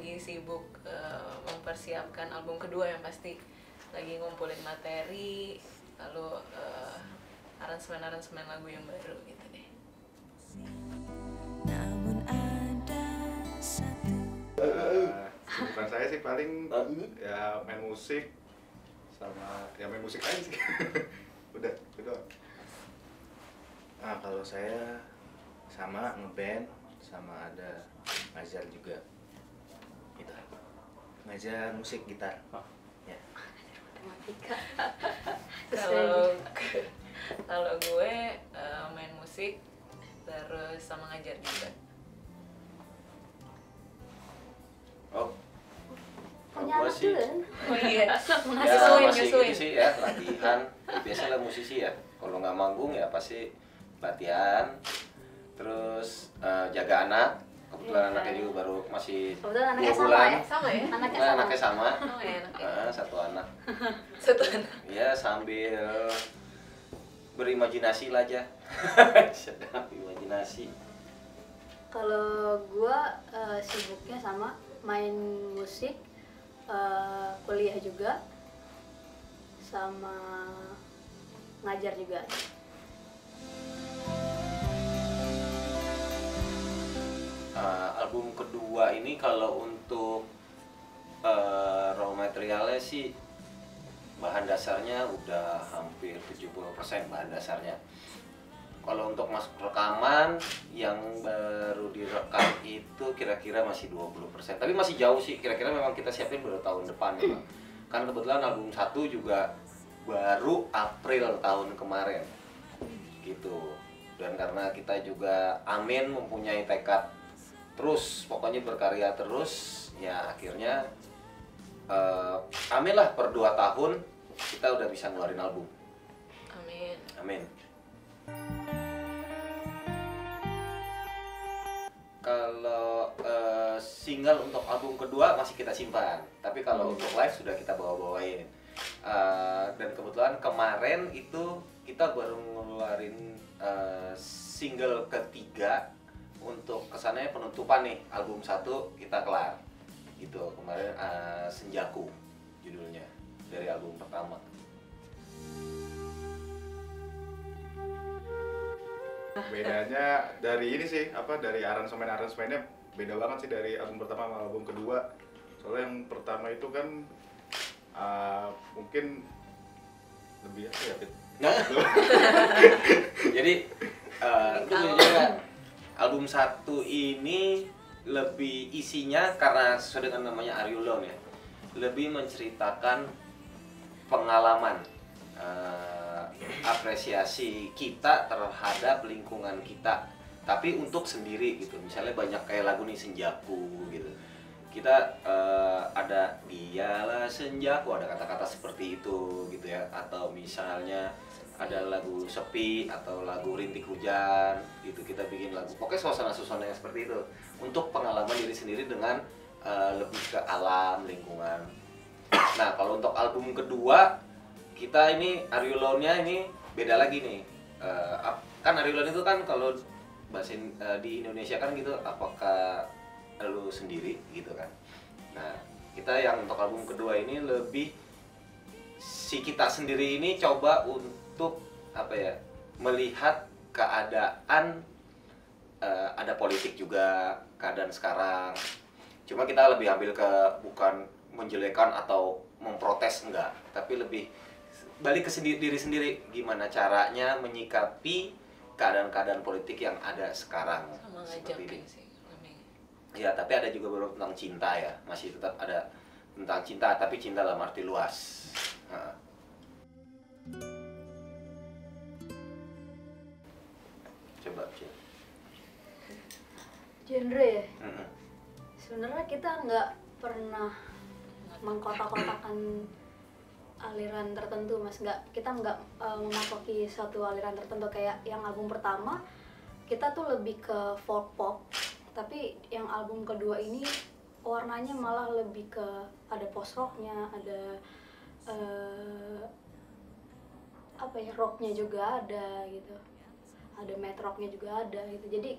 lagi sibuk mempersiapkan album kedua yang pasti lagi ngumpulin materi, lalu aransemen lagu yang baru gitu deh. Namun ada satu. Bukan saya sih paling ya main musik sama ya main musik aja sih. Udah, itu doang. Nah, kalau saya sama ngeband, sama ada ngajar juga. Itu. Ngajar musik gitar. Ya. Matematika. Kalau gue main musik terus sama ngajar juga. Oh. Punya Gua anak sih juga kan? Oh iya, ya masih ngasuhin. gitu sih ya, latihan. Biasalah musisi ya, kalau nggak manggung ya pasti latihan. Terus jaga anak. Kebetulan anaknya juga baru masih Kebetulan 2 anaknya sama bulan. ya? Sama ya? Anaknya Nah, sama. anaknya sama. Oh ya, anaknya. Satu anak. Satu anak. Ya sambil berimajinasi lah aja. Sedang imajinasi. Kalau gua sibuknya sama main musik, kuliah juga, sama ngajar juga. Album kedua ini kalau untuk raw materialnya sih bahan dasarnya udah hampir 70% bahan dasarnya. Kalau untuk masuk rekaman yang baru direkam itu kira-kira masih 20%. Tapi masih jauh sih, kira-kira memang kita siapin baru tahun depan ya, Bang. Kan kebetulan album 1 juga baru April tahun kemarin. Gitu. Dan karena kita juga amin mempunyai tekad terus, pokoknya berkarya terus, ya akhirnya amin lah per 2 tahun kita udah bisa ngeluarin album. Amin. Amin. Kalau single untuk album kedua masih kita simpan, tapi kalau untuk live sudah kita bawa-bawain. Dan kebetulan kemarin itu kita baru ngeluarin single ketiga untuk kesannya penutupan nih album 1 kita kelar. Gitu kemarin Senjaku judulnya dari album pertama. Bedanya dari ini sih, dari aransemennya beda banget sih dari album pertama sama album kedua. Soalnya yang pertama itu kan mungkin lebih apa ya, Fit? Jadi itu juga album 1 ini lebih isinya karena sesuai dengan namanya Are You Alone ya, lebih menceritakan pengalaman, apresiasi kita terhadap lingkungan kita, tapi untuk sendiri gitu. Misalnya banyak kayak lagu nih Senjaku gitu, kita ada dialah senjaku, ada kata-kata seperti itu gitu ya. Atau misalnya ada lagu Sepi atau lagu Rintik Hujan gitu, kita bikin lagu pokoknya suasana-suasana yang seperti itu untuk pengalaman diri sendiri dengan lebih ke alam, lingkungan. Nah kalau untuk album kedua kita ini Are You Alone-nya ini beda lagi nih. Kan Are You Alone itu kan kalau bahasa di Indonesia kan gitu, apakah lu sendiri gitu kan. Nah kita yang untuk album kedua ini lebih si kita sendiri ini coba untuk apa ya, melihat keadaan, ada politik juga keadaan sekarang. Cuma kita lebih ambil ke bukan menjelekan atau memprotes, enggak, tapi lebih balik ke diri sendiri, gimana caranya menyikapi keadaan-keadaan politik yang ada sekarang. Sama Seperti ngajakin ini. sih lebih. Ya, tapi ada juga beberapa tentang cinta ya, masih tetap ada tentang cinta, tapi cinta dalam arti luas. Nah. Coba, Cil. Genre ya? Mm-mm. Sebenarnya kita nggak pernah mengkotak-kotakan aliran tertentu, Mas. Kita nggak mematoki suatu aliran tertentu. Kayak yang album pertama kita tuh lebih ke folk pop, tapi yang album kedua ini warnanya malah lebih ke ada post rocknya, ada apa ya, rocknya juga ada gitu, ada math rocknya juga ada gitu. Jadi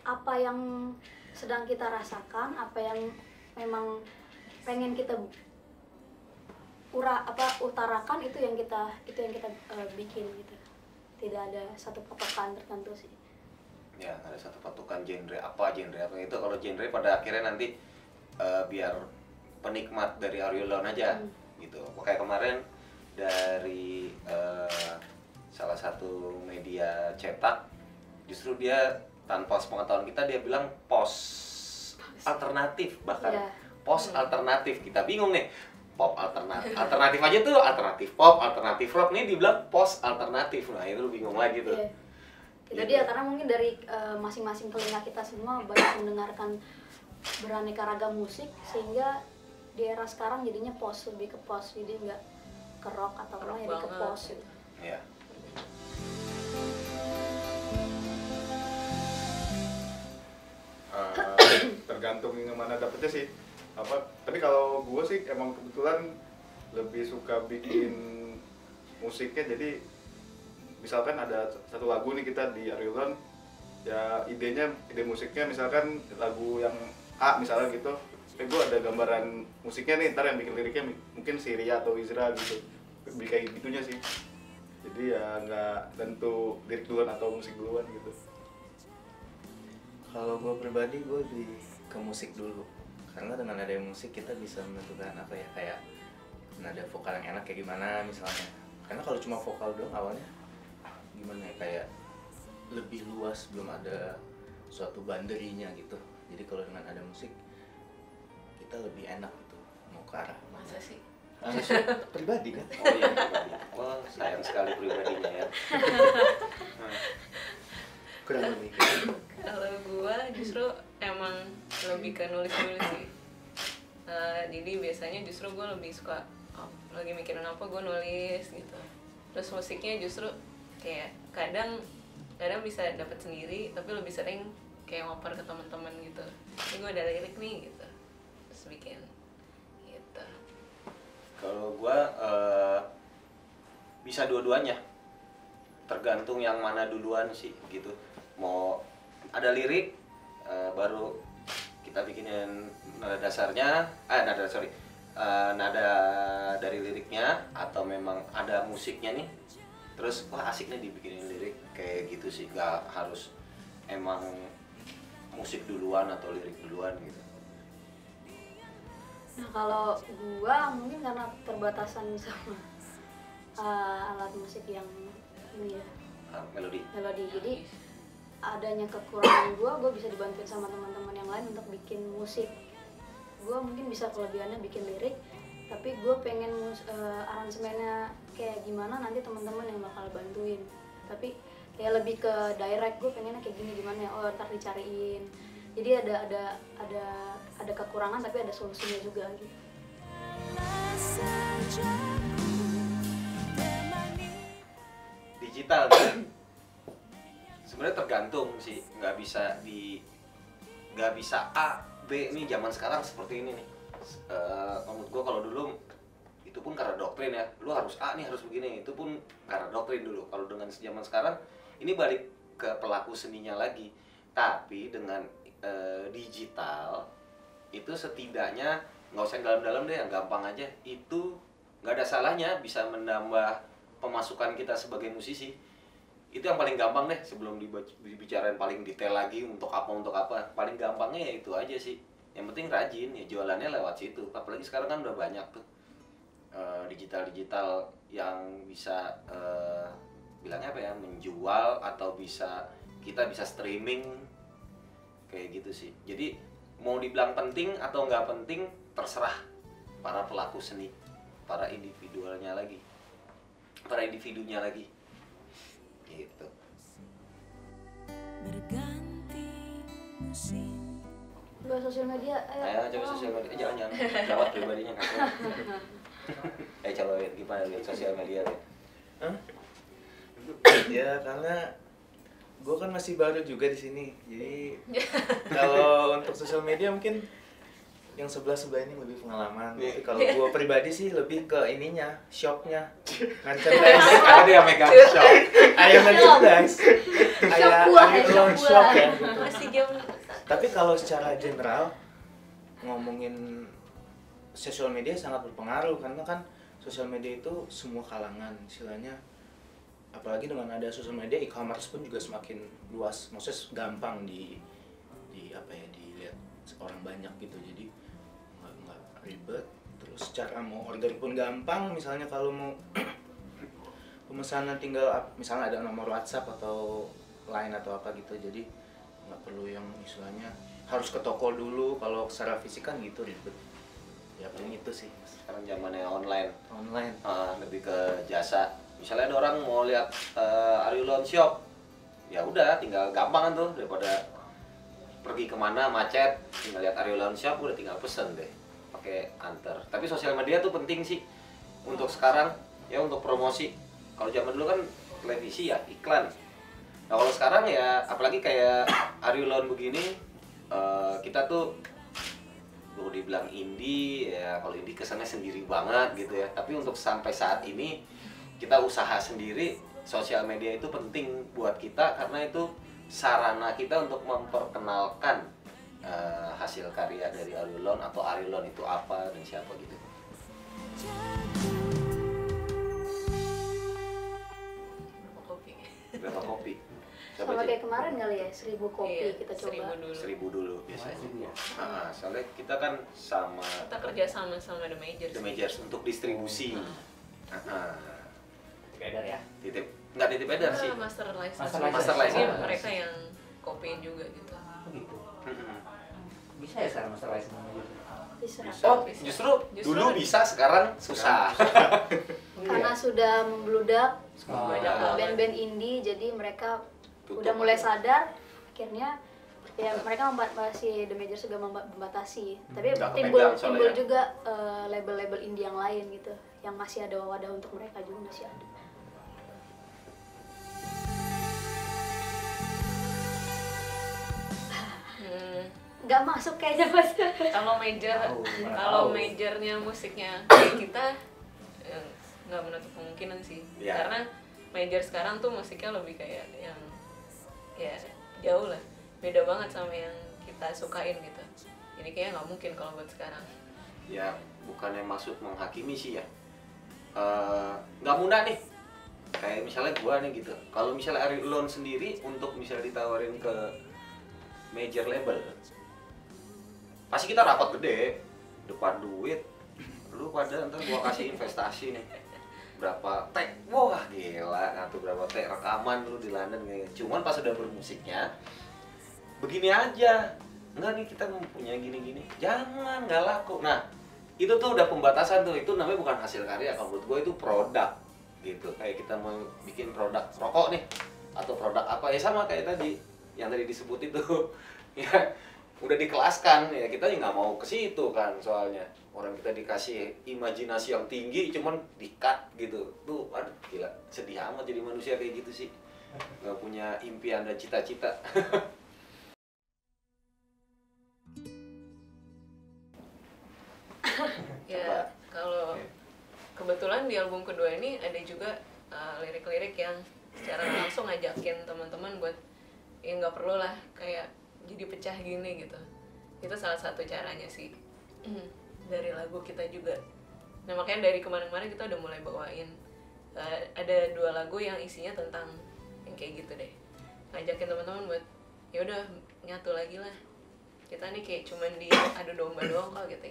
apa yang sedang kita rasakan, apa yang memang pengen kita utarakan, itu yang kita bikin gitu. Tidak ada satu patokan tertentu sih. Ya, ada satu patokan genre apa itu. Kalau genre pada akhirnya nanti biar penikmat dari Are You Alone aja gitu. Kayak kemarin dari salah satu media cetak, justru dia tanpa sepengetahuan kita dia bilang post alternatif, bahkan post alternatif. Kita bingung nih, pop alternatif aja tuh alternatif pop, alternatif rock, nih dibilang post alternatif. Nah itu bingung lagi tuh. Itu dia, karena mungkin dari masing-masing telinga kita semua banyak mendengarkan beraneka ragam musik, sehingga di era sekarang jadinya post, lebih ke post, jadi nggak ke rock atau apa, jadi ke post gitu. Iya. Tergantung yang mana dapetnya sih. Tapi kalau gue sih emang kebetulan lebih suka bikin musiknya. Jadi misalkan ada satu lagu nih kita di Are You Alone, ya ide musiknya misalkan lagu yang A misalnya gitu, gue ada gambaran musiknya nih, ntar yang bikin liriknya mungkin si Ria atau Izra gitu, kayak gitunya sih. Jadi ya nggak tentu lirik duluan atau musik duluan gitu. Kalau gue pribadi, gue lebih ke musik dulu, karena dengan ada musik kita bisa menentukan apa ya, kayak nada vokal yang enak kayak gimana misalnya. Karena kalau cuma vokal doang awalnya gimana ya, kayak lebih luas, belum ada suatu boundary-nya gitu. Jadi kalau dengan ada musik kita lebih enak gitu mau ke arah. Masa sih? Pribadi kan? Oh iya, pribadi. Oh, sayang sekali pribadinya ya. Kurang lebih. Kalau gua justru emang lebih ke nulis sih. Jadi biasanya justru gua lebih suka lagi mikirin apa gua nulis gitu. Terus musiknya justru kayak kadang bisa dapat sendiri, tapi lebih sering kayak ngoper ke teman-teman gitu. Ini gua ada lirik nih gitu, terus bikin gitu. Kalau gua bisa dua-duanya, tergantung yang mana duluan sih gitu. Mau ada lirik baru kita bikinin nada dasarnya, nada dari liriknya, atau memang ada musiknya nih, terus wah asik nih dibikinin lirik, kayak gitu sih. Nggak harus emang musik duluan atau lirik duluan gitu. Nah kalau gua mungkin karena terbatasan sama alat musik yang ini ya, Melodi. jadi adanya kekurangan gua bisa dibantuin sama teman-teman yang lain untuk bikin musik. Gua mungkin bisa kelebihannya bikin lirik, tapi gua pengen aransemennya kayak gimana, nanti teman-teman yang bakal bantuin. Tapi kayak lebih ke direct, gua pengennya kayak gini gimana ya, ntar dicariin. Jadi ada kekurangan tapi ada solusinya juga gitu. Digital kan sebenarnya tergantung sih, nggak bisa A B. Ini zaman sekarang seperti ini nih. Menurut gua kalau dulu itu pun karena doktrin ya, lu harus A nih, harus begini, itu pun karena doktrin dulu. Kalau dengan zaman sekarang ini balik ke pelaku seninya lagi, tapi dengan digital itu setidaknya nggak usah yang dalam-dalam deh, yang gampang aja, itu nggak ada salahnya bisa menambah pemasukan kita sebagai musisi. Itu yang paling gampang deh, sebelum dibicarain paling detail lagi untuk apa, paling gampangnya ya itu aja sih. Yang penting rajin, ya jualannya lewat situ. Apalagi sekarang kan udah banyak tuh digital yang bisa bilangnya apa ya, menjual, atau kita bisa streaming kayak gitu sih. Jadi mau dibilang penting atau nggak penting terserah para pelaku seni, para individunya lagi gitu. Berganti musim. Coba sosial media, Ayo coba sosial media, jangan lewat pribadinya kan. Coba gimana lihat sosial media deh. Ya karena gue kan masih baru juga di sini, jadi kalau untuk sosial media mungkin yang sebelah ini lebih pengalaman. Tapi kalau gue pribadi sih lebih ke ininya, shopnya, merchandise. Karena dia megang shop. Ayo merchandise, kayak buah, Are You shop Alone buah. shop ya. Gitu. Masih jam Tapi kalau secara general, ngomongin sosial media sangat berpengaruh karena kan sosial media itu semua kalangan istilahnya, apalagi dengan ada sosial media, e-commerce pun juga semakin luas, maksudnya gampang di apa ya, dilihat orang banyak gitu, jadi nggak ribet. Terus cara mau order pun gampang, misalnya kalau mau pemesanan tinggal misalnya ada nomor WhatsApp atau Line atau apa gitu, jadi nggak perlu yang istilahnya harus ke toko dulu, kalau secara fisik kan gitu ribet. Ya paling itu sih. Sekarang zamannya online. Online. Lebih ke jasa. Misalnya ada orang mau lihat Arilon Shop, ya udah tinggal gampang kan tuh, daripada pergi kemana macet, tinggal lihat Arilon Shop udah tinggal pesen deh pakai antar. Tapi sosial media tuh penting sih untuk sekarang ya, untuk promosi. Kalau zaman dulu kan televisi ya, iklan. Nah kalau sekarang ya apalagi kayak Arilon begini, kita tuh mau dibilang indie ya, kalau indie kesannya sendiri banget gitu ya. Tapi untuk sampai saat ini kita usaha sendiri, sosial media itu penting buat kita karena itu sarana kita untuk memperkenalkan hasil karya dari Arilon atau Arilon itu apa dan siapa gitu. Kopi. Berapa kopi? Sama kayak kemarin kali ya, 1000 kopi Iya, kita coba. 1000 dulu biasanya. Soalnya kita kan sama Kita kerja sama The Majors. The Majors untuk distribusi. Beda ya. Titip, nggak titip edar sih. Master license. Master license. Jadi mereka yang kopiin juga gitu. Oh gitu. Mm-mm. Bisa ya sekarang master license gitu. Bisa. Bisa. Oh, justru dulu bisa, sekarang susah. Karena sudah membludak Banyak banget. band-band indie, jadi mereka Tutup. udah mulai sadar, akhirnya ya mereka si The Majors juga membatasi. Tapi Nggak timbul kepegang soalnya ya. juga label-label indie yang lain gitu, yang masih ada wadah untuk mereka juga masih ada. Nggak masuk kayaknya mas. Kalau major, Tahu, mana kalau tahu. majornya musiknya kayak kita nggak menutup kemungkinan sih. Iya. Karena major sekarang tuh musiknya lebih kayak yang ya jauh lah, beda banget sama yang kita sukain gitu. Jadi kayaknya nggak mungkin kalau buat sekarang. Ya bukannya maksud menghakimi sih ya, nggak mudah nih. Kayak misalnya gua nih gitu, kalau misalnya Arilon sendiri untuk misalnya ditawarin ke major label, pasti kita rapat gede, depan duit, lu pada ntar gua kasih investasi nih berapa tag, wah gila, ngatur berapa tag rekaman dulu di London kayak. Cuman pas udah bermusiknya begini aja, enggak nih kita mempunyai gini-gini, jangan, nggak laku. Nah itu tuh udah pembatasan tuh, itu namanya bukan hasil karya. Kalau menurut gue itu produk gitu. Kayak kita mau bikin produk rokok nih atau produk apa ya, sama kayak tadi yang tadi disebut itu ya udah dikelaskan ya, kita nggak mau ke situ kan, soalnya orang kita dikasih imajinasi yang tinggi cuman di-cut gitu tuh, aduh gila, sedih amat jadi manusia kayak gitu sih, nggak punya impian dan cita-cita. Ya kalau kebetulan di album kedua ini ada juga lirik-lirik yang secara langsung ngajakin teman-teman buat ya nggak perlu lah kayak jadi pecah gini gitu. Itu salah satu caranya sih dari lagu kita juga. Nah makanya dari kemarin-kemarin kita udah mulai bawain ada 2 lagu yang isinya tentang yang kayak gitu deh, ngajakin teman-teman buat ya udah nyatu lagi lah, kita nih kayak cuman di adu domba doang kok gitu.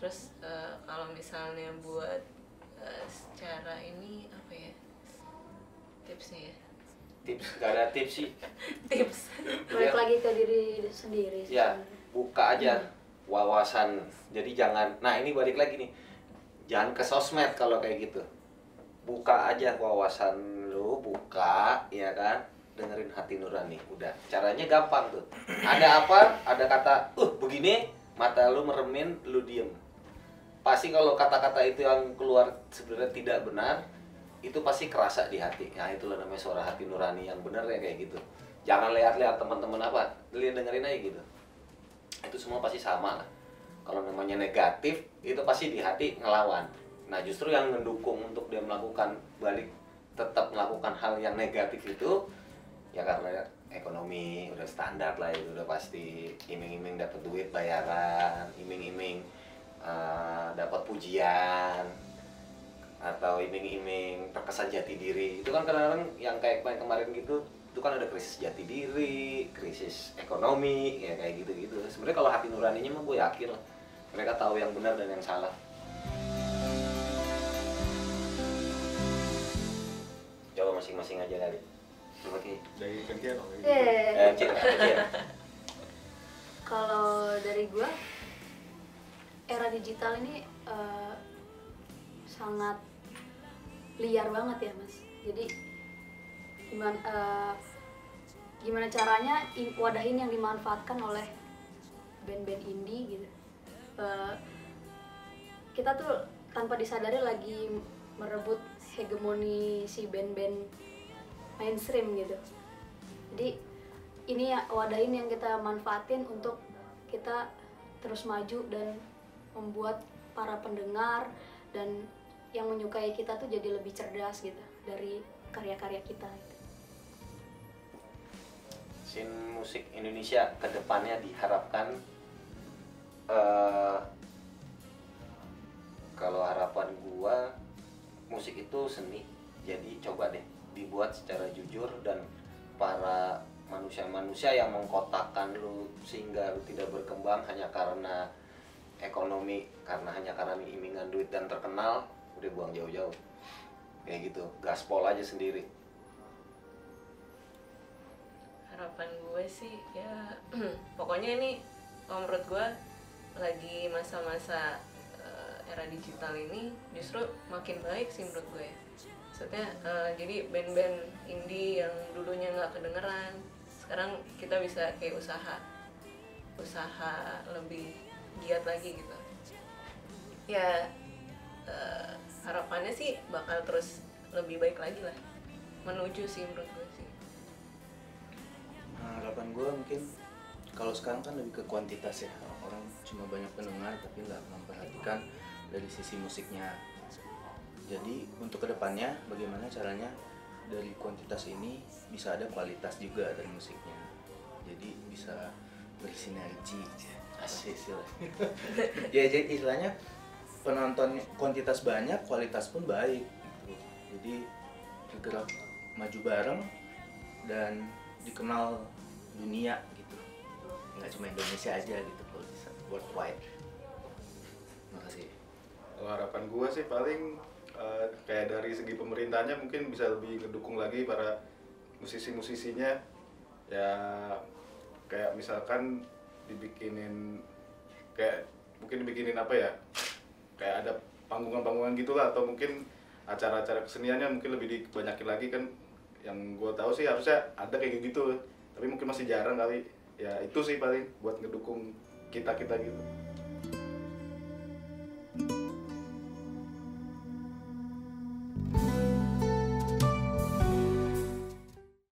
Terus kalau misalnya buat secara ini apa ya tipsnya ya? Tips, gak ada tips sih. Tips. Balik lagi ke diri sendiri sih Ya, sebenarnya. buka aja wawasan. Jadi jangan, nah ini balik lagi nih, jangan ke sosmed kalau kayak gitu. Buka aja wawasan lu, buka, ya kan, dengerin hati nurani. Udah, caranya gampang tuh. Ada apa? Ada kata, begini, mata lu meremin, lu diem. Pasti kalau kata-kata itu yang keluar sebenarnya tidak benar, itu pasti kerasa di hati. Nah itulah namanya suara hati nurani yang benar ya, kayak gitu. Jangan lihat-lihat teman-teman apa, dengerin aja gitu. Itu semua pasti sama lah. Kalau namanya negatif, itu pasti di hati ngelawan. Nah justru yang mendukung untuk dia melakukan balik, tetap melakukan hal yang negatif itu, Ya karena ekonomi udah standar lah, itu udah pasti iming-iming dapat duit bayaran, iming-iming dapat pujian, atau iming-iming terkesan jati diri. Itu kan kadang-kadang yang kayak kemarin gitu, itu kan ada krisis jati diri, krisis ekonomi, ya kayak gitu-gitu. Sebenarnya kalau hati nuraninya mah gue yakin lah, mereka tahu yang benar dan yang salah. Coba masing-masing aja kali. Coba Ki. Dari gantian. Cik, Cik. Kalau dari gua, era digital ini sangat liar banget ya mas. Jadi gimana caranya wadah ini yang dimanfaatkan oleh band-band indie gitu. Kita tuh tanpa disadari lagi merebut hegemoni si band-band mainstream gitu. Jadi ini ya, wadah ini yang kita manfaatin untuk kita terus maju dan membuat para pendengar dan yang menyukai kita tuh jadi lebih cerdas gitu dari karya-karya kita gitu. Scene musik Indonesia ke depannya diharapkan, kalau harapan gua, musik itu seni. Jadi coba deh dibuat secara jujur, dan para manusia-manusia yang mengkotakkan lu sehingga lu tidak berkembang hanya karena ekonomi, hanya karena imingan duit dan terkenal, udah buang jauh-jauh. Kayak gitu, gaspol aja sendiri. Harapan gue sih ya pokoknya ini kalau menurut gue lagi masa-masa era digital ini justru makin baik sih menurut gue ya. Maksudnya jadi band-band indie yang dulunya nggak kedengeran, sekarang kita bisa kayak usaha lebih giat lagi gitu ya. Harapannya sih bakal terus lebih baik lagi lah, menuju sih menurut gue sih. Harapan gue mungkin kalau sekarang kan lebih ke kuantitas ya, orang cuma banyak pendengar tapi nggak memperhatikan dari sisi musiknya. Jadi untuk kedepannya bagaimana caranya dari kuantitas ini bisa ada kualitas juga dari musiknya, jadi bisa bersinergi. Asik sih lah. Ya jadi istilahnya penonton kuantitas banyak, kualitas pun baik gitu. Jadi bergerak maju bareng dan dikenal dunia gitu, nggak cuma Indonesia aja gitu, kalau bisa worldwide. Makasih. Kalau harapan gue sih paling kayak dari segi pemerintahnya mungkin bisa lebih ngedukung lagi para musisi-musisinya ya, kayak misalkan dibikinin kayak mungkin dibikinin apa ya, kayak ada panggungan-panggungan gitulah, atau mungkin acara-acara keseniannya mungkin lebih dibanyakin lagi kan. Yang gue tahu sih harusnya ada kayak gitu, tapi mungkin masih jarang kali ya. Itu sih paling buat ngedukung kita gitu.